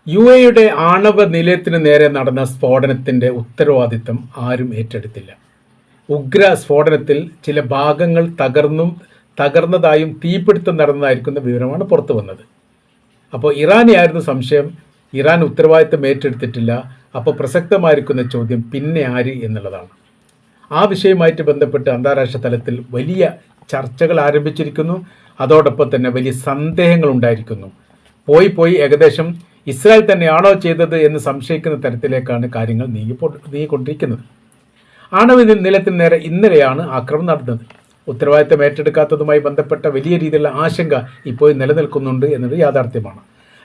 യുടെ ആണവ നിലയത്തിന് നേരെ നടന്ന സ്ഫോടനത്തിൻ്റെ ഉത്തരവാദിത്തം ആരും ഏറ്റെടുത്തില്ല. ഉഗ്ര സ്ഫോടനത്തിൽ ചില ഭാഗങ്ങൾ തകർന്നതായും തീപിടുത്തം നടന്നതായിരിക്കുന്ന വിവരമാണ് പുറത്തു വന്നത്. അപ്പോൾ ഇറാനെയായിരുന്നു സംശയം. ഇറാൻ ഉത്തരവാദിത്തം ഏറ്റെടുത്തിട്ടില്ല. അപ്പോൾ പ്രസക്തമായിരിക്കുന്ന ചോദ്യം പിന്നെ ആര് എന്നുള്ളതാണ്. ആ വിഷയവുമായിട്ട് ബന്ധപ്പെട്ട് അന്താരാഷ്ട്ര തലത്തിൽ വലിയ ചർച്ചകൾ ആരംഭിച്ചിരിക്കുന്നു. അതോടൊപ്പം തന്നെ വലിയ സന്ദേഹങ്ങൾ ഉണ്ടായിരിക്കുന്നു. പോയി ഏകദേശം ഇസ്രായേൽ തന്നെയാണോ ചെയ്തത് എന്ന് സംശയിക്കുന്ന തരത്തിലേക്കാണ് കാര്യങ്ങൾ നീങ്ങിക്കൊണ്ടിരിക്കുന്നത്. ആണവ നിലയത്തിന് നേരെ ഇന്നലെയാണ് ആക്രമണം നടന്നത്. ഉത്തരവാദിത്തം ഏറ്റെടുക്കാത്തതുമായി ബന്ധപ്പെട്ട വലിയ രീതിയിലുള്ള ആശങ്ക ഇപ്പോൾ നിലനിൽക്കുന്നുണ്ട് എന്നത് യാഥാർത്ഥ്യമാണ്.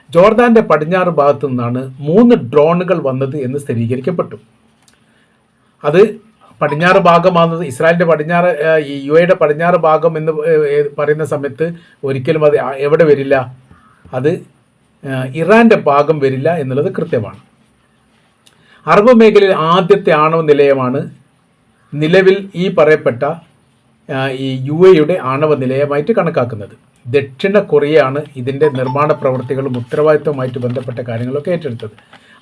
ജോർദാന്റെ പടിഞ്ഞാറ് ഭാഗത്തു നിന്നാണ് 3 ഡ്രോണുകൾ വന്നത് എന്ന് സ്ഥിരീകരിക്കപ്പെട്ടു. അത് പടിഞ്ഞാറ് ഭാഗമാകുന്നത് ഇസ്രായേലിൻ്റെ പടിഞ്ഞാറ് യുടെ പടിഞ്ഞാറ് ഭാഗം എന്ന് പറയുന്ന സമയത്ത് ഒരിക്കലും അത് എവിടെ വരില്ല, അത് ഇറാൻ്റെ ഭാഗം വരില്ല എന്നുള്ളത് കൃത്യമാണ്. അറബ് മേഖലയിൽ ആദ്യത്തെ ആണവ നിലയമാണ് നിലവിൽ ഈ പറയപ്പെട്ട ഈ യുടെ ആണവ നിലയമായിട്ട് കണക്കാക്കുന്നത്. ദക്ഷിണ കൊറിയയാണ് ഇതിൻ്റെ നിർമ്മാണ പ്രവൃത്തികളും ഉത്തരവാദിത്വവുമായിട്ട് ബന്ധപ്പെട്ട കാര്യങ്ങളൊക്കെ ഏറ്റെടുത്തത്.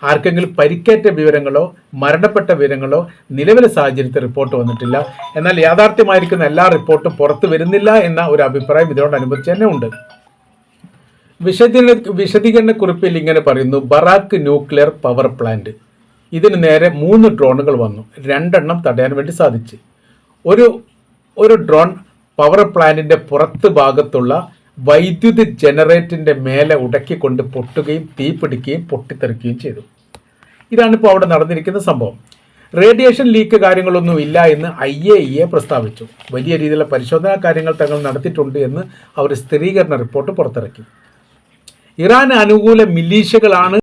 ആർക്കെങ്കിലും പരിക്കേറ്റ വിവരങ്ങളോ മരണപ്പെട്ട വിവരങ്ങളോ നിലവിലെ സാഹചര്യത്തിൽ റിപ്പോർട്ട് വന്നിട്ടില്ല. എന്നാൽ യാഥാർത്ഥ്യമായിരിക്കുന്ന എല്ലാ റിപ്പോർട്ടും പുറത്തു വരുന്നില്ല എന്ന ഒരു അഭിപ്രായം ഇതിനോടനുബന്ധിച്ച് തന്നെ ഉണ്ട്. വിശദീകരണക്കുറിപ്പിൽ ഇങ്ങനെ പറയുന്നു: ബറാക്ക് ന്യൂക്ലിയർ പവർ പ്ലാന്റ്, ഇതിന് നേരെ 3 ഡ്രോണുകൾ വന്നു. 2 എണ്ണം തടയാൻ വേണ്ടി സാധിച്ചു. ഒരു ഡ്രോൺ പവർ പ്ലാന്റിൻ്റെ പുറത്ത് ഭാഗത്തുള്ള വൈദ്യുതി ജനറേറ്ററിൻ്റെ മേലെ ഉടക്കിക്കൊണ്ട് പൊട്ടുകയും തീപിടിക്കുകയും പൊട്ടിത്തെറിക്കുകയും ചെയ്തു. ഇതാണിപ്പോൾ അവിടെ നടന്നിരിക്കുന്ന സംഭവം. റേഡിയേഷൻ ലീക്ക് കാര്യങ്ങളൊന്നും ഇല്ല എന്ന് IAEA പ്രസ്താവിച്ചു. വലിയ രീതിയിലുള്ള പരിശോധനാ കാര്യങ്ങൾ തങ്ങൾ നടത്തിയിട്ടുണ്ട് എന്ന് അവർ സ്ഥിരീകരണ റിപ്പോർട്ട് പുറത്തിറക്കി. ഇറാൻ അനുകൂല മിലീഷ്യകളാണ്